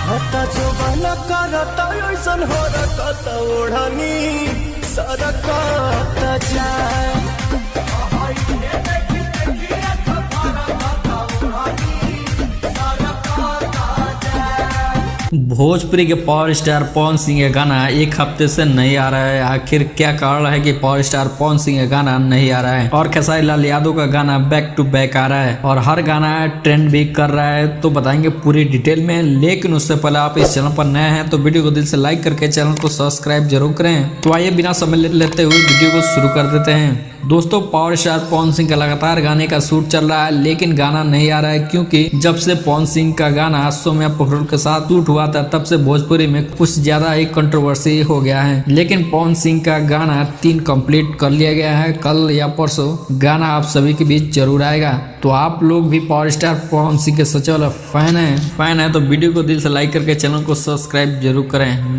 हता जो बना करता ऐसन हो रखता ओढ़नी सरकता जाए। भोजपुरी के पावर स्टार पवन सिंह का गाना एक हफ्ते से नहीं आ रहा है। आखिर क्या कारण है कि पावर स्टार पवन सिंह का गाना नहीं आ रहा है और खेसारी लाल यादव का गाना बैक टू बैक आ रहा है और हर गाना ट्रेंड भी कर रहा है, तो बताएंगे पूरी डिटेल में। लेकिन उससे पहले आप इस चैनल पर नए हैं तो वीडियो को दिल से लाइक करके चैनल को सब्सक्राइब जरूर करें। तो आइए बिना समय लेते हुए वीडियो को शुरू कर देते हैं। दोस्तों, पावर स्टार पवन सिंह का लगातार गाने का शूट चल रहा है लेकिन गाना नहीं आ रहा है, क्योंकि जब से पवन सिंह का गाना सोम्या पोखरल के साथ शूट हुआ था तब से भोजपुरी में कुछ ज्यादा ही कंट्रोवर्सी हो गया है। लेकिन पवन सिंह का गाना 3 कंप्लीट कर लिया गया है। कल या परसों गाना आप सभी के बीच जरूर आएगा। तो आप लोग भी पावर स्टार पवन सिंह के सच्चे वाला फैन है तो वीडियो को दिल से लाइक करके चैनल को सब्सक्राइब जरूर करें।